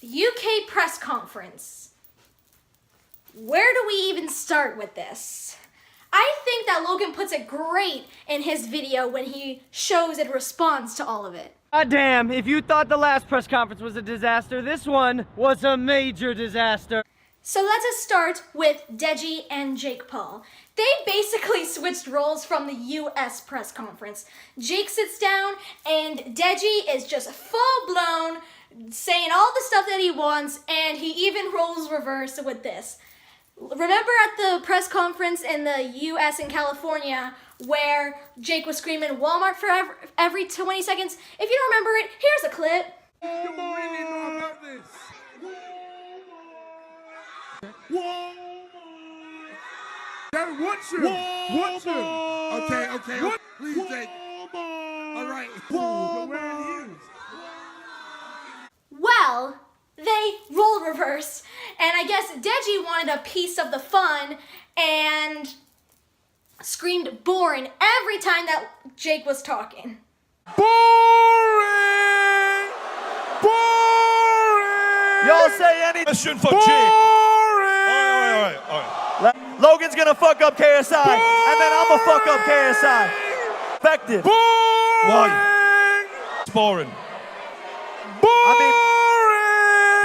UK press conference. Where do we even start with this? I think that Logan puts it great in his video when he shows and responds to all of it. God damn, if you thought the last press conference was a disaster, this one was a major disaster. So let us start with Degi and Jake Paul. They basically switched roles from the US press conference. Jake sits down and Degi is just full blown saying all the stuff that he wants, and he even rolls reverse with this. Remember at the press conference in the US and California where Jake was screaming Walmart for every 20 seconds? If you don't remember it, here's a clip. You really know about this. Walmart. Watch him. Watch him. Okay. Please, Jake. All right. Well, they rolled reverse, and I guess Degi wanted a piece of the fun and screamed boring every time that Jake was talking. Boring! Boring! Y'all say anything. Question for Boring! Jake. All right. Logan's gonna fuck up KSI, and then I'm gonna fuck up KSI. Effective. Boring! Why? It's boring. Boring!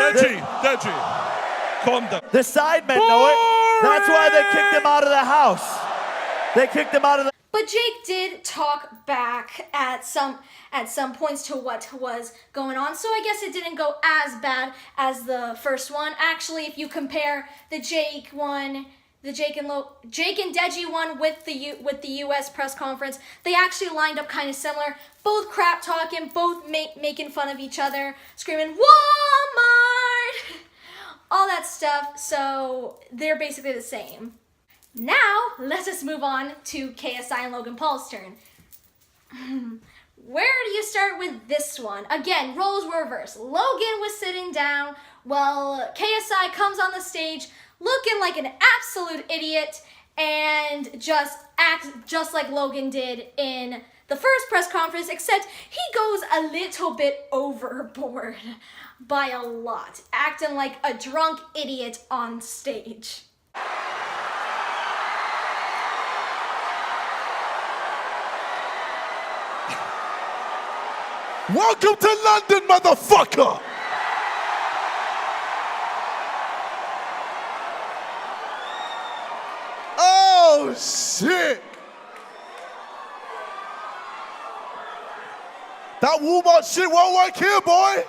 Degi, calm down. The sidemen know it. That's why they kicked him out of the house. They kicked him out of the... But Jake did talk back at some points to what was going on, so I guess it didn't go as bad as the first one. Actually, if you compare the Jake and Degi one with the US press conference, they actually lined up kind of similar. Both crap talking, both making fun of each other, screaming Walmart, all that stuff. So they're basically the same. Now let us move on to KSI and Logan Paul's turn. Where do you start with this one? Again, roles were reversed. Logan was sitting down while KSI comes on the stage looking like an absolute idiot and just acts just like Logan did in the first press conference, except he goes a little bit overboard by a lot, acting like a drunk idiot on stage. Welcome to London, motherfucker! Oh, shit! That Walmart shit won't work here, boy!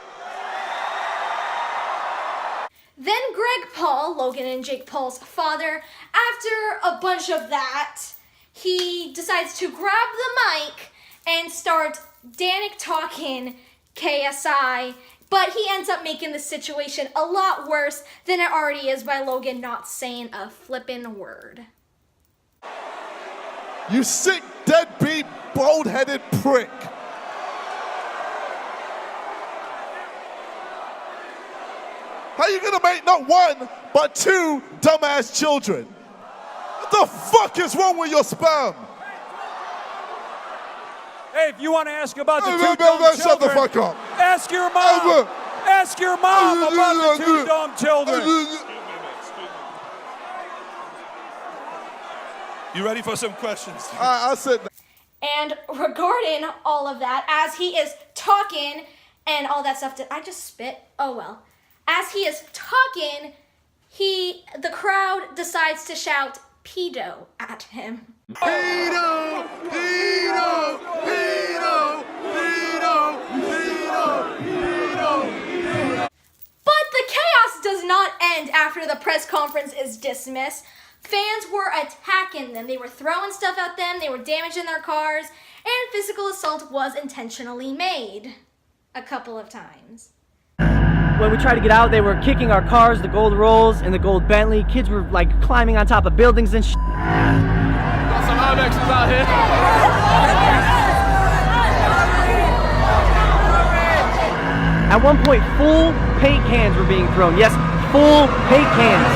Then Greg Paul, Logan and Jake Paul's father, after a bunch of that, he decides to grab the mic and start Danik talking KSI, but he ends up making the situation a lot worse than it already is by Logan not saying a flippin' word. You sick, deadbeat, bald-headed prick. How you gonna make not one, but two dumbass children? What the fuck is wrong with your sperm? Hey, if you want to ask about the two dumb children, shut the fuck up. Ask your mom. Ask your mom about the two dumb children. You ready for some questions? I said that. And regarding all of that, as he is talking and all that stuff, did I just spit? Oh well. As he is talking, the crowd decides to shout pedo at him. Pedo! Pedo! Pedo! Pedo! Pedo! Pedo! But the chaos does not end after the press conference is dismissed. Fans were attacking them. They were throwing stuff at them. They were damaging their cars. And physical assault was intentionally made a couple of times. When we tried to get out, they were kicking our cars, the gold Rolls and the gold Bentley. Kids were like climbing on top of buildings and Got some Ibexes out here. At one point, full paint cans were being thrown. Yes, full paint cans.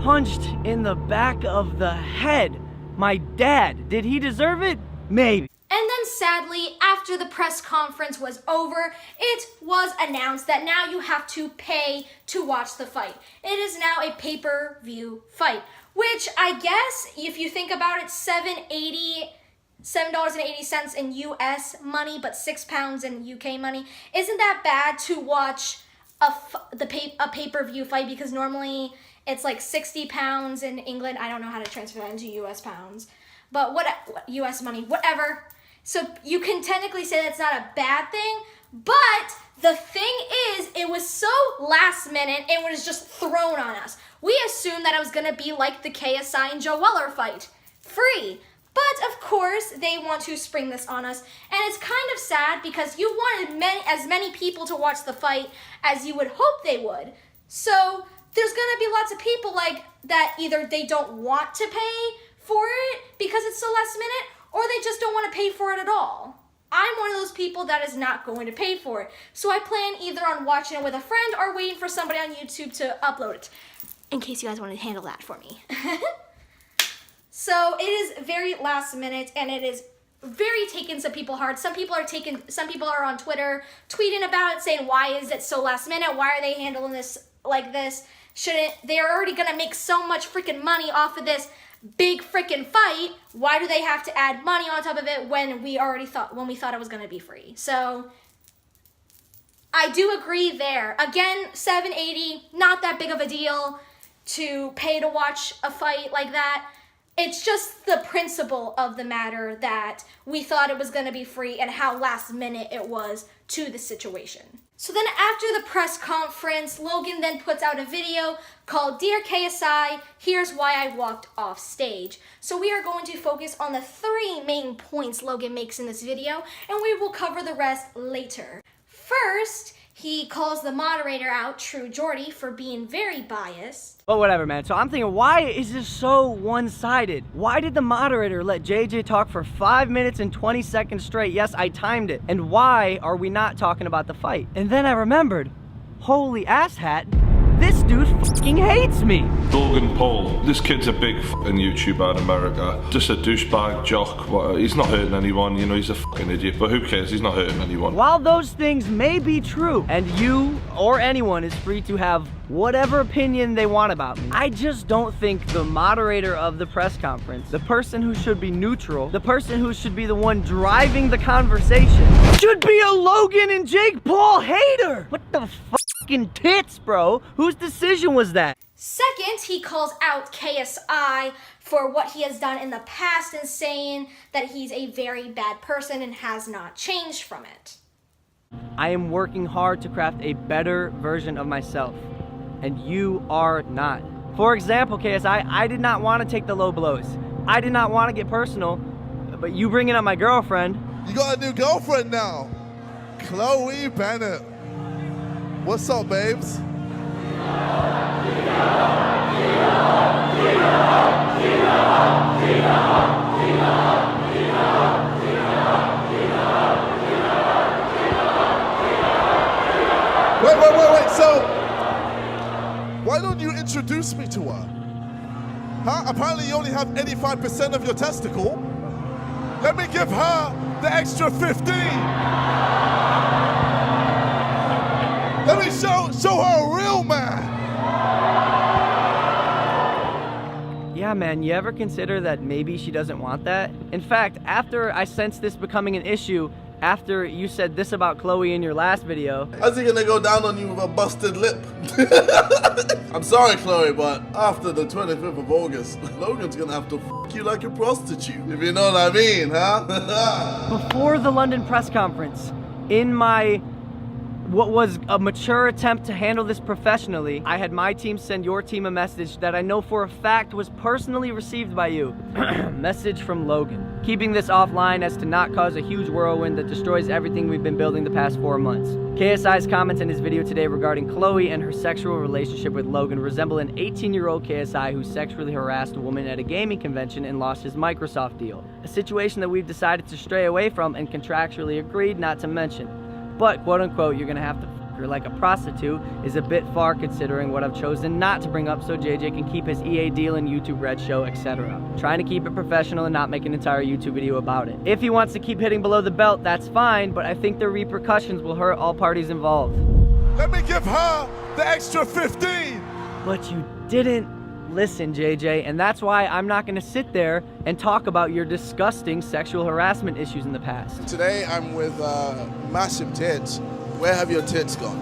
Punched in the back of the head. My dad, did he deserve it? Maybe. And then sadly, after the press conference was over, it was announced that now you have to pay to watch the fight. It is now a pay-per-view fight, which I guess, if you think about it, $7.80 in US money, but £6 in UK money. Isn't that bad to watch a pay-per-view fight? Because normally it's like £60 in England. I don't know how to transfer that into US pounds, but what US money, whatever. So you can technically say that's not a bad thing, but the thing is, it was so last minute, it was just thrown on us. We assumed that it was gonna be like the KSI and Joe Weller fight, free. But of course, they want to spring this on us, and it's kind of sad because you wanted as many people to watch the fight as you would hope they would. So there's gonna be lots of people like that, either they don't want to pay for it because it's so last minute, or they just don't want to pay for it at all. I'm one of those people that is not going to pay for it. So I plan either on watching it with a friend or waiting for somebody on YouTube to upload it, in case you guys want to handle that for me. So it is very last minute, and it is very taking some people hard. Some people are on Twitter tweeting about it, saying, why is it so last minute? Why are they handling this like this? They're already gonna make so much freaking money off of this big freaking fight. Why do they have to add money on top of it when we thought it was gonna be free? So I do agree there. Again, $7.80, not that big of a deal to pay to watch a fight like that. It's just the principle of the matter that we thought it was gonna be free and how last minute it was to the situation. So then after the press conference, Logan then puts out a video called Dear KSI, Here's Why I Walked Off Stage. So we are going to focus on the 3 main points Logan makes in this video, and we will cover the rest later. First, he calls the moderator out, True Jordy, for being very biased. But whatever, man. So I'm thinking, why is this so one-sided? Why did the moderator let JJ talk for 5 minutes and 20 seconds straight? Yes, I timed it. And why are we not talking about the fight? And then I remembered, holy asshat, this dude fucking hates me. Logan Paul, this kid's a big fucking YouTuber in America. Just a douchebag, jock. He's not hurting anyone, you know, he's a fucking idiot. But who cares? He's not hurting anyone. While those things may be true, and you or anyone is free to have whatever opinion they want about me, I just don't think the moderator of the press conference, the person who should be neutral, the person who should be the one driving the conversation, should be a Logan and Jake Paul hater. What the fucking tits, bro? Whose decision was that? Second, he calls out KSI for what he has done in the past and saying that he's a very bad person and has not changed from it. I am working hard to craft a better version of myself, and you are not. For example, KSI, I did not want to take the low blows. I did not want to get personal, but you bringing up my girlfriend. You got a new girlfriend now, Chloe Bennett. What's up, babes? Wait, so why don't you introduce me to her? Huh? Apparently you only have 85% of your testicle. Let me give her the extra 15. Let me show her a real man. Yeah, man, you ever consider that maybe she doesn't want that? In fact, after I sensed this becoming an issue, after you said this about Chloe in your last video. How's he gonna go down on you with a busted lip? I'm sorry, Chloe, but after the 25th of August, Logan's gonna have to f you like a prostitute, if you know what I mean, huh? Before the London press conference, in my what was a mature attempt to handle this professionally, I had my team send your team a message that I know for a fact was personally received by you. Message from Logan. Keeping this offline as to not cause a huge whirlwind that destroys everything we've been building the past 4 months. KSI's comments in his video today regarding Chloe and her sexual relationship with Logan resemble an 18-year-old KSI who sexually harassed a woman at a gaming convention and lost his Microsoft deal. A situation that we've decided to stray away from and contractually agreed not to mention. But, quote unquote, you're gonna have to f her like a prostitute is a bit far considering what I've chosen not to bring up so JJ can keep his EA deal and YouTube Red show, etc. Trying to keep it professional and not make an entire YouTube video about it. If he wants to keep hitting below the belt, that's fine, but I think the repercussions will hurt all parties involved. Let me give her the extra 15. But you didn't listen, JJ, and that's why I'm not gonna sit there and talk about your disgusting sexual harassment issues in the past. Today I'm with massive tits. Where have your tits gone?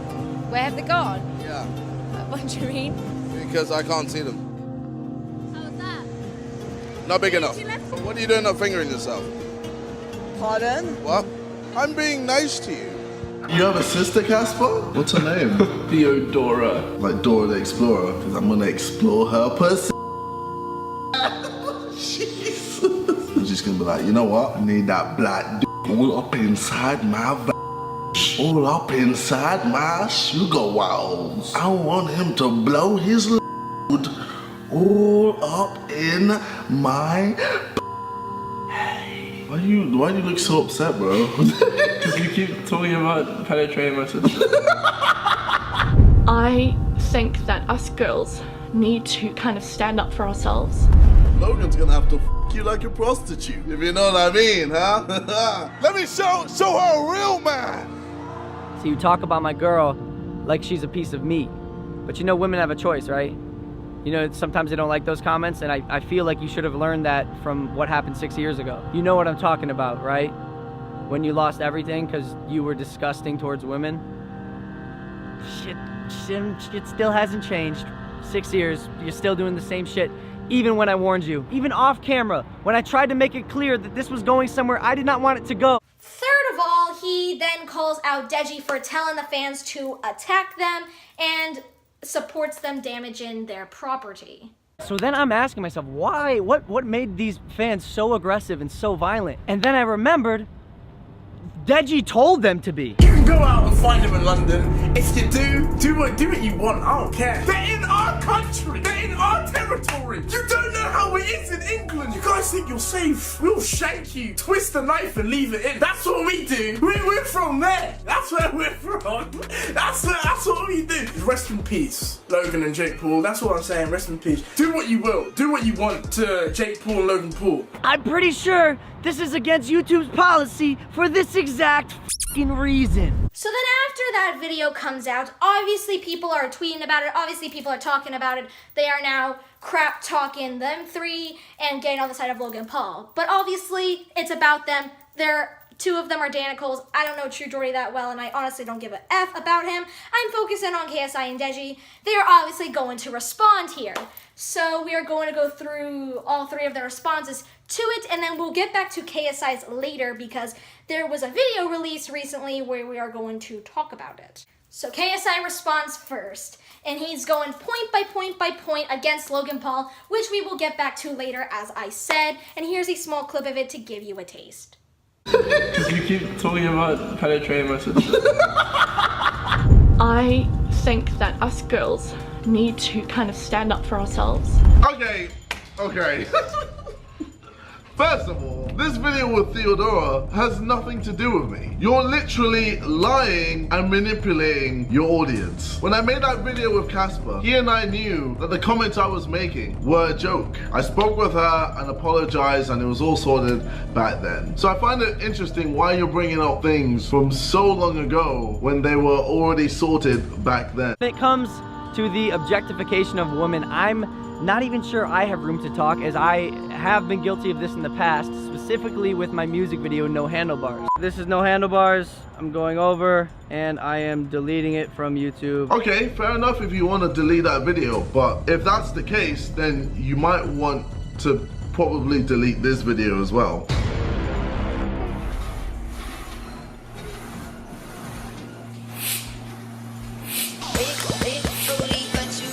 Where have they gone? Yeah. What do you mean? Because I can't see them. How's that? Not big enough. What are you doing not fingering yourself? Pardon? What? I'm being nice to you. You have a sister, Casper? What's her name? Theodora. Like Dora the Explorer, because I'm gonna explore her pussy. Jesus. I'm just gonna be like, you know what? I need that black d all up inside my all up inside my sugar walls. I want him to blow his load all up in my. Why do you look so upset, bro? Because you keep talking about penetrating my sister. I think that us girls need to kind of stand up for ourselves. Logan's gonna have to f you like a prostitute, if you know what I mean, huh? Let me show her a real man. So you talk about my girl like she's a piece of meat. But you know women have a choice, right? You know, sometimes they don't like those comments, and I feel like you should have learned that from what happened 6 years ago. You know what I'm talking about, right? When you lost everything because you were disgusting towards women. Shit still hasn't changed. 6 years, you're still doing the same shit. Even when I warned you, even off camera, when I tried to make it clear that this was going somewhere I did not want it to go. Third of all, he then calls out Degi for telling the fans to attack them and supports them damaging their property. So then I'm asking myself, why? What made these fans so aggressive and so violent? And then I remembered, Degi told them to be. You can go out and find them in London. If you do what you want, I don't care. They're in our country. They're in our territory. You don't know how it is in England. You guys think you're safe. We'll shank you, twist the knife and leave it in. That's what we do. We're from there. That's where we're from. That's what we do. Rest in peace, Logan and Jake Paul. That's what I'm saying, rest in peace. Do what you will. Do what you want to Jake Paul and Logan Paul. I'm pretty sure this is against YouTube's policy for this exact f***ing reason. So then after that video comes out, obviously people are tweeting about it, obviously people are talking about it. They are now crap talking them three and getting on the side of Logan Paul. But obviously it's about them. Two of them are Danicles. I don't know True Jordy that well, and I honestly don't give a F about him. I'm focusing on KSI and Degi. They are obviously going to respond here. So we are going to go through all three of their responses to it, and then we'll get back to KSI's later because there was a video released recently where we are going to talk about it. So KSI responds first, and he's going point by point by point against Logan Paul, which we will get back to later, as I said, and here's a small clip of it to give you a taste. Because you keep talking about penetrating my sister. I think that us girls need to kind of stand up for ourselves. Okay. First of all, this video with Theodora has nothing to do with me. You're literally lying and manipulating your audience. When I made that video with Casper, he and I knew that the comments I was making were a joke. I spoke with her and apologized, and it was all sorted back then. So I find it interesting why you're bringing up things from so long ago when they were already sorted back then. When it comes to the objectification of women, I'm not even sure I have room to talk, as I have been guilty of this in the past, specifically with my music video No Handlebars. This is No Handlebars. I'm going over and I am deleting it from YouTube. Okay, fair enough if you want to delete that video, but if that's the case, then you might want to probably delete this video as well.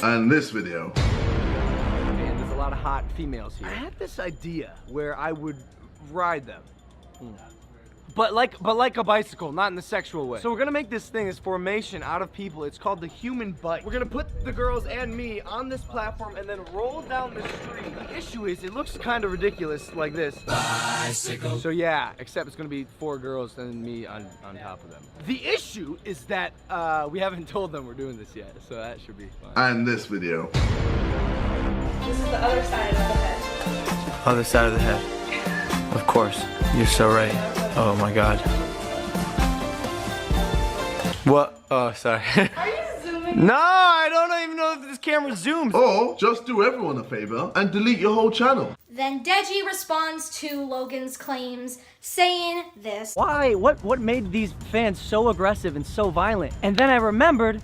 And this video. Man, there's a lot of hot females here. I had this idea where I would ride them. But like a bicycle, not in the sexual way. So we're gonna make this thing, this formation out of people. It's called the human bike. We're gonna put the girls and me on this platform and then roll down the street. The issue is, it looks kind of ridiculous like this. Bicycle. So yeah, except it's gonna be 4 girls and me on top of them. The issue is that we haven't told them we're doing this yet, so that should be fun. And this video. This is the other side of the head. Other side of the head. Of course. You're so right. Oh my god. What? Oh, sorry. Are you zooming? No, I don't even know if this camera zooms. Or just do everyone a favor and delete your whole channel. Then Degi responds to Logan's claims, saying this. Why? What made these fans so aggressive and so violent? And then I remembered,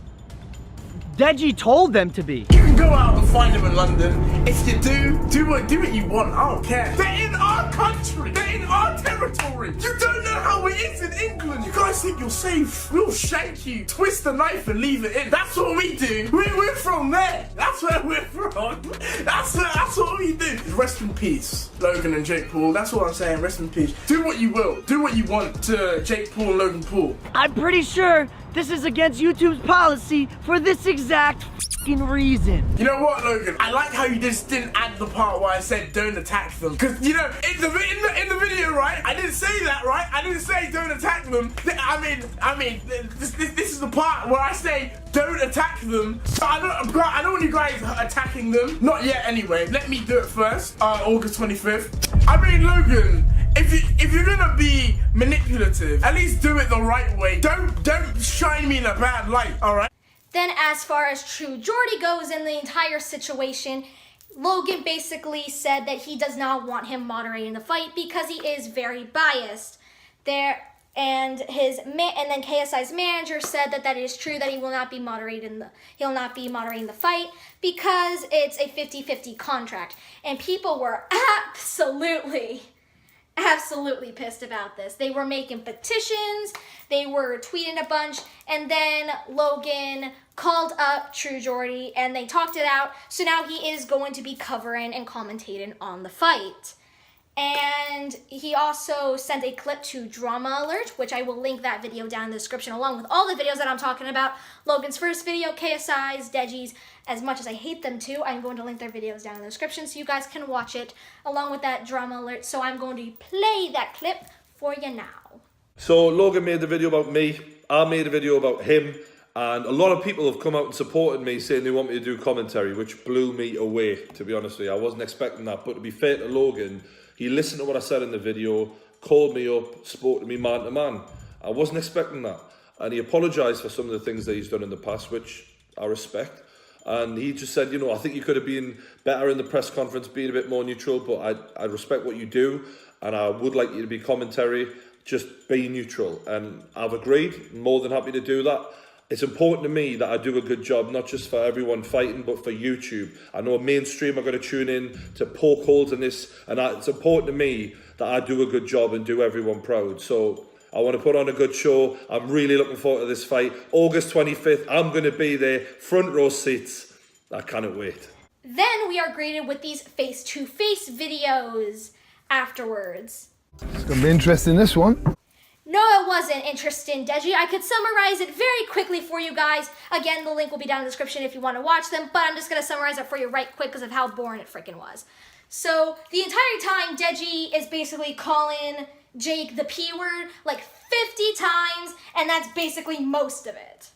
Degi told them to be. You can go out and find them in London. If you do what you want. I don't care. They're in our country. They're in our territory. You don't know how it is in England. You guys think you're safe? We'll shank you, twist the knife and leave it in. That's what we do. We're from there. That's where we're from. That's what we do. Rest in peace, Logan and Jake Paul. That's what I'm saying. Rest in peace. Do what you will. Do what you want to Jake Paul and Logan Paul. I'm pretty sure this is against YouTube's policy for this exact f***ing reason. You know what, Logan? I like how you just didn't add the part where I said don't attack them. Because, you know, in the video, right? I didn't say that, right? I didn't say don't attack them. I mean, this is the part where I say don't attack them. So I don't want you guys attacking them. Not yet, anyway. Let me do it first. August 25th. I mean, Logan, if you're gonna be manipulative, at least do it the right way. Don't shine me in a bad light, all right? Then as far as True Jordy goes in the entire situation, Logan basically said that he does not want him moderating the fight because he is very biased. And then KSI's manager said that is true, that he will not be moderating the fight because it's a 50-50 contract. And people were absolutely pissed about this. They were making petitions, they were tweeting a bunch, and then Logan called up True Jordy and they talked it out. So now he is going to be covering and commentating on the fight. And he also sent a clip to Drama Alert, which I will link that video down in the description along with all the videos that I'm talking about. Logan's first video, KSI's, Degi's. As much as I hate them too, I'm going to link their videos down in the description so you guys can watch it along with that Drama Alert. So I'm going to play that clip for you now. So Logan made the video about me, I made a video about him, and a lot of people have come out and supported me saying they want me to do commentary, which blew me away, to be honest with you. I wasn't expecting that, but to be fair to Logan, he listened to what I said in the video, called me up, spoke to me man to man. I wasn't expecting that. And he apologised for some of the things that he's done in the past, which I respect. And he just said, you know, I think you could have been better in the press conference, being a bit more neutral, but I respect what you do, and I would like you to be commentary, just be neutral. And I've agreed, more than happy to do that. It's important to me that I do a good job, not just for everyone fighting, but for YouTube. I know mainstream are going to tune in to poke holes in this, and it's important to me that I do a good job and do everyone proud. So I want to put on a good show. I'm really looking forward to this fight. August 25th, I'm going to be there, front row seats. I cannot wait. Then we are greeted with these face-to-face videos afterwards. It's going to be interesting, this one. No, it wasn't interesting, Degi. I could summarize it very quickly for you guys. Again, the link will be down in the description if you want to watch them, but I'm just going to summarize it for you right quick because of how boring it freaking was. So, the entire time, Degi is basically calling Jake the P word like 50 times, and that's basically most of it.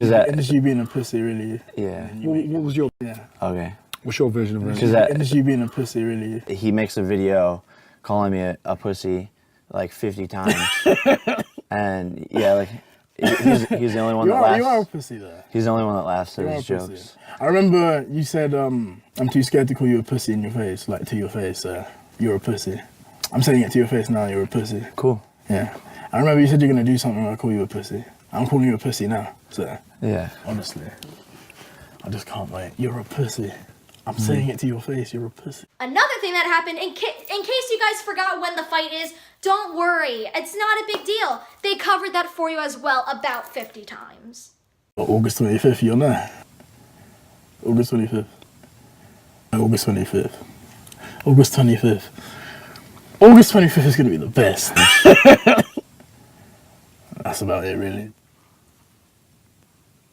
Is that it's you being a pussy, really? Yeah. What was your... Yeah. Okay. What's your version of it? Because it's you being a pussy, really? He makes a video calling me a pussy like 50 times. And yeah, like he's the only one that laughs. You are a pussy though. He's the only one that laughs at his jokes. Pussy. I remember you said, I'm too scared to call you a pussy in your face, like to your face, you're a pussy. I'm saying it to your face now, you're a pussy. Cool. Yeah. I remember you said you're gonna do something when I call you a pussy. I'm calling you a pussy now, so. Yeah. Honestly, I just can't wait. You're a pussy. I'm saying it to your face, you're a pussy. Another thing that happened, in case you guys forgot when the fight is, don't worry, it's not a big deal. They covered that for you as well about 50 times. August 25th, you'll know. August 25th. August 25th. August 25th. August 25th is going to be the best. That's about it, really.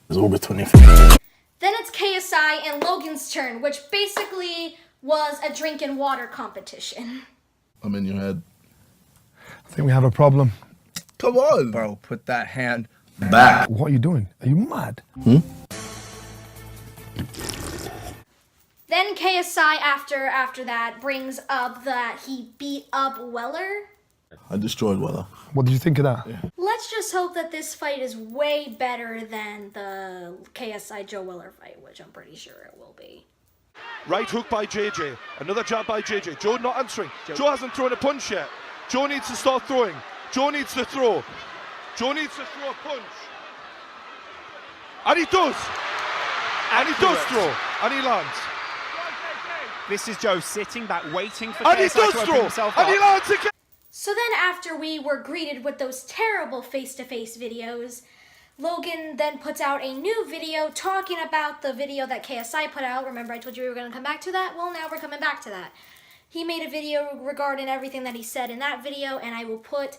It's August 25th. Then it's KSI and Logan's turn, which basically was a drink and water competition. I'm in your head. I think we have a problem. Come on. Bro, put that hand back. What are you doing? Are you mad? Then KSI after that brings up that he beat up Weller. I destroyed Weller. What did you think of that? Let's just hope that this fight is way better than the KSI Joe Weller fight, which I'm pretty sure it will be. Right hook by JJ. Another jab by JJ. Joe not answering. Joe hasn't thrown a punch yet. Joe needs to start throwing. Joe needs to throw. Joe needs to throw a punch. And he does. And he does throw. And he lands. This is Joe sitting back, waiting for And he KSI does to open throw. himself And up. he lands again. So then after we were greeted with those terrible face-to-face videos, Logan then puts out a new video talking about the video that KSI put out. Remember I told you we were going to come back to that? Well, now we're coming back to that. He made a video regarding everything that he said in that video, and I will put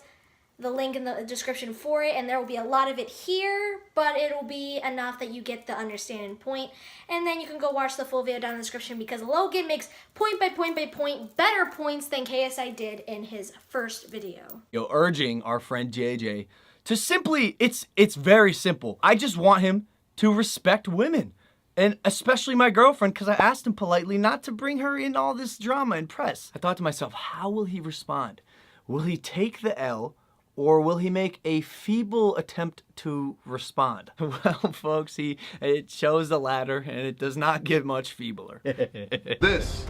the link in the description for it, and there will be a lot of it here, but it'll be enough that you get the understanding point, and then you can go watch the full video down in the description because Logan makes point by point by point better points than KSI did in his first video. urging our friend JJ to simply, it's very simple. I just want him to respect women, and especially my girlfriend, because I asked him politely not to bring her in all this drama and press. I thought to myself, how will he respond? Will he take the L, or will he make a feeble attempt to respond? Well, folks, it shows the latter, and it does not get much feebler. This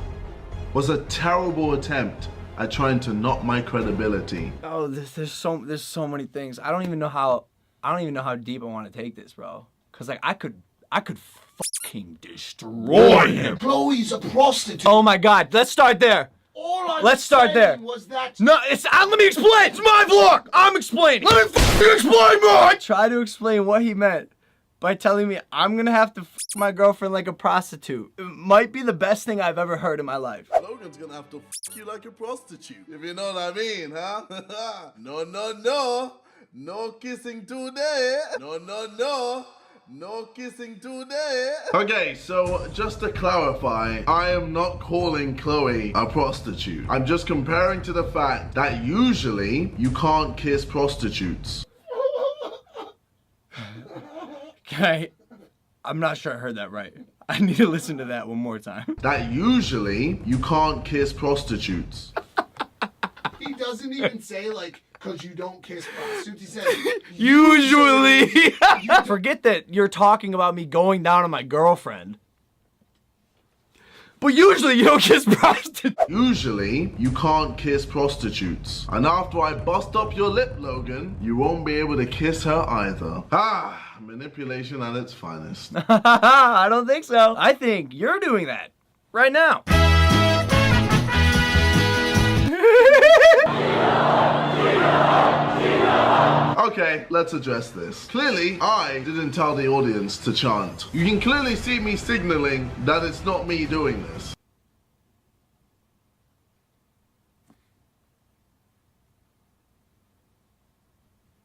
was a terrible attempt at trying to knock my credibility. Oh, there's so many things. I don't even know how deep I want to take this, bro. Cause like I could fucking destroy him. Chloe's a prostitute. Oh my God, let's start there. Let's start there. Was that No, let me explain. It's my vlog. I'm explaining. Let me explain, bro. Try to explain what he meant by telling me I'm gonna have to f my girlfriend like a prostitute. It might be the best thing I've ever heard in my life. Logan's gonna have to f you like a prostitute, if you know what I mean, huh? No. No kissing today. No kissing today. Okay, so just to clarify, I am not calling Chloe a prostitute. I'm just comparing to the fact that usually you can't kiss prostitutes. Okay, I'm not sure I heard that right. I need to listen to that one more time. That usually you can't kiss prostitutes. He doesn't even say like, because you don't kiss prostitutes. He says, Usually. Forget that you're talking about me going down on my girlfriend. But usually you don't kiss prostitutes. Usually you can't kiss prostitutes. And after I bust up your lip, Logan, you won't be able to kiss her either. Manipulation at its finest. I don't think so. I think you're doing that right now. Okay, let's address this. Clearly, I didn't tell the audience to chant. You can clearly see me signaling that it's not me doing this.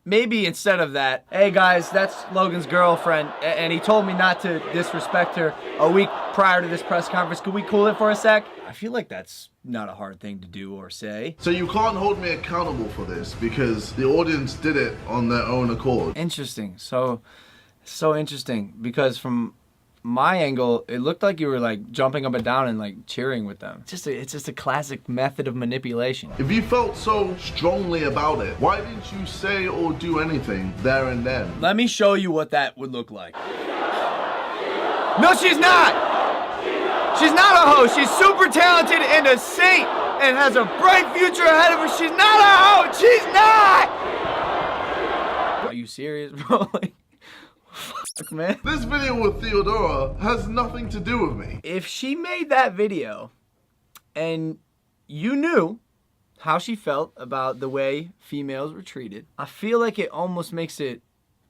Maybe instead of that, hey guys, that's Logan's girlfriend, and he told me not to disrespect her a week prior to this press conference. Could we cool it for a sec? I feel like that's not a hard thing to do or say. So you can't hold me accountable for this because the audience did it on their own accord. Interesting. So interesting, because from my angle, it looked like you were like jumping up and down and like cheering with them. It's just a classic method of manipulation. If you felt so strongly about it, why didn't you say or do anything there and then? Let me show you what that would look like. No, she's not! She's not a host. She's super talented and a saint and has a bright future ahead of her. She's not a host. She's not! Are you serious, bro? Like, fuck, man. This video with Theodora has nothing to do with me. If she made that video and you knew how she felt about the way females were treated, I feel like it almost makes it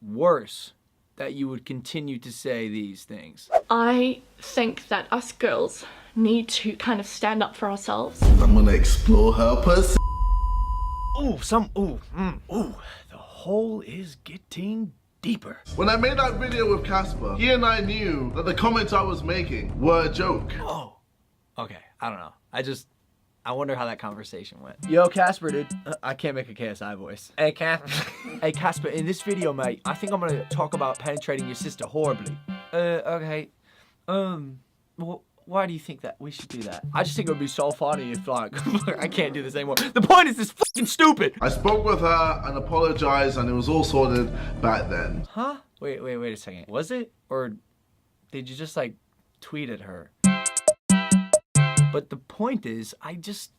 worse that you would continue to say these things? I think that us girls need to kind of stand up for ourselves. I'm gonna explore her pussy. The hole is getting deeper. When I made that video with Casper, he and I knew that the comments I was making were a joke. Oh, okay, I don't know. I wonder how that conversation went. Yo, Casper, dude. I can't make a KSI voice. Hey, Casper. Hey, Casper, in this video, mate, I think I'm gonna talk about penetrating your sister horribly. Okay. Well, why do you think that we should do that? I just think it would be so funny if, like, I can't do this anymore. The point is this fucking stupid. I spoke with her and apologized, and it was all sorted back then. Huh? Wait a second. Was it? Or did you just, like, tweet at her? But the point is, I just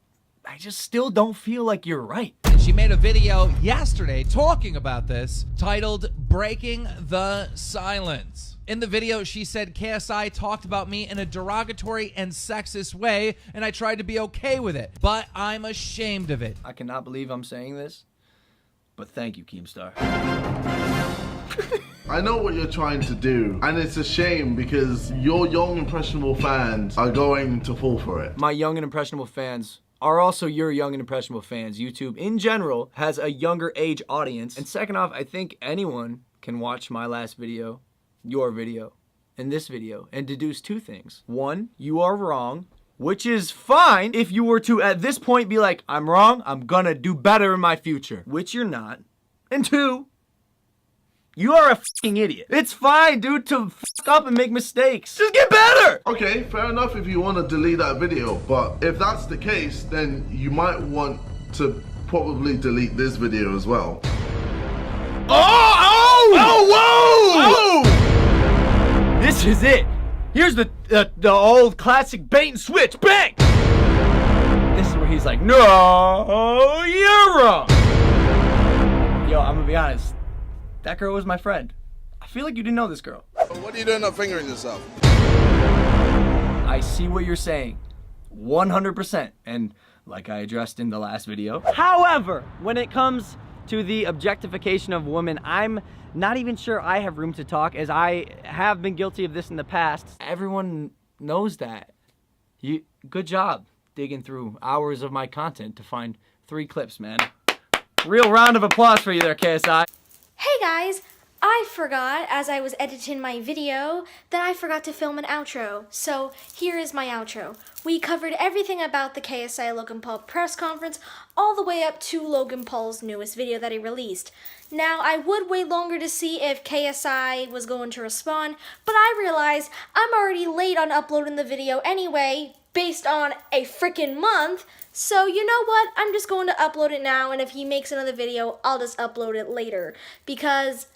still don't feel like you're right. And she made a video yesterday talking about this, titled Breaking the Silence. In the video, she said KSI talked about me in a derogatory and sexist way, and I tried to be okay with it, but I'm ashamed of it. I cannot believe I'm saying this, but thank you, Keemstar. I know what you're trying to do, and it's a shame because your young, impressionable fans are going to fall for it. My young and impressionable fans are also your young and impressionable fans. YouTube, in general, has a younger age audience. And second off, I think anyone can watch my last video, your video, and this video, and deduce two things. One, you are wrong, which is fine if you were to, at this point, be like, I'm wrong, I'm gonna do better in my future, which you're not. And two, you are a fucking idiot. It's fine, dude, to fuck up and make mistakes. Just get better! Okay, fair enough if you want to delete that video, but if that's the case, then you might want to probably delete this video as well. Oh! This is it. Here's the old classic bait and switch. Bang! This is where he's like, no, you're wrong. Yo, I'm gonna be honest. That girl was my friend. I feel like you didn't know this girl. What are you doing up fingering yourself? I see what you're saying. 100%. And like I addressed in the last video. However, when it comes to the objectification of women, I'm not even sure I have room to talk, as I have been guilty of this in the past. Everyone knows that. Good job digging through hours of my content to find 3 clips, man. Real round of applause for you there, KSI. Hey guys, I forgot as I was editing my video that I forgot to film an outro. So here is my outro. We covered everything about the KSI Logan Paul press conference all the way up to Logan Paul's newest video that he released. Now, I would wait longer to see if KSI was going to respond, but I realized I'm already late on uploading the video anyway, based on a freaking month. So you know what? I'm just going to upload it now, and if he makes another video, I'll just upload it later. Because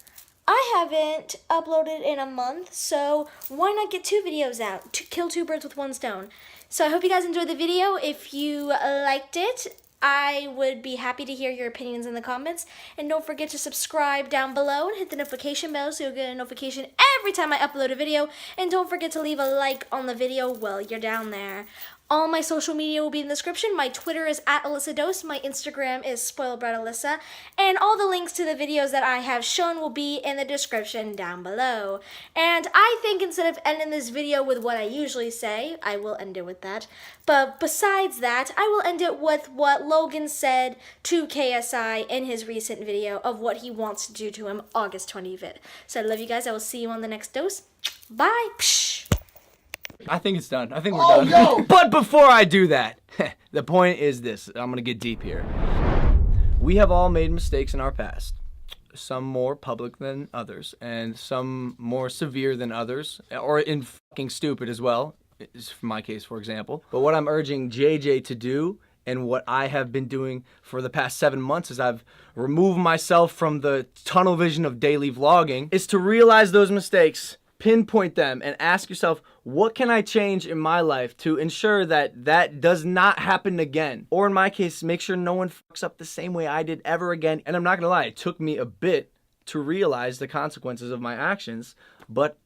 I haven't uploaded in a month, so why not get 2 videos out? To kill 2 birds with 1 stone. So I hope you guys enjoyed the video. If you liked it, I would be happy to hear your opinions in the comments. And don't forget to subscribe down below and hit the notification bell so you'll get a notification every time I upload a video. And don't forget to leave a like on the video while you're down there. All my social media will be in the description. My Twitter is @AlyssaDose. My Instagram is SpoiledBratAlyssa. And all the links to the videos that I have shown will be in the description down below. And I think instead of ending this video with what I usually say, I will end it with that. But besides that, I will end it with what Logan said to KSI in his recent video of what he wants to do to him August 25th. So I love you guys. I will see you on the next dose. Bye. Psh. I think it's done. I think we're done. No. But before I do that, the point is this. I'm going to get deep here. We have all made mistakes in our past. Some more public than others, and some more severe than others, or in fucking stupid as well, is my case, for example. But what I'm urging JJ to do, and what I have been doing for the past 7 months is I've removed myself from the tunnel vision of daily vlogging, is to realize those mistakes, pinpoint them, and ask yourself, what can I change in my life to ensure that that does not happen again? Or in my case, make sure no one fucks up the same way I did ever again. And I'm not gonna lie, it took me a bit to realize the consequences of my actions, but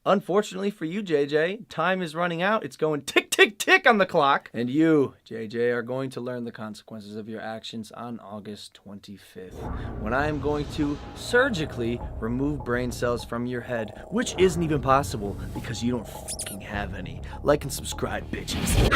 Unfortunately for you, JJ, time is running out. It's going tick, tick, tick on the clock. And you, JJ, are going to learn the consequences of your actions on August 25th, when I am going to surgically remove brain cells from your head, which isn't even possible because you don't fucking have any. Like and subscribe, bitches.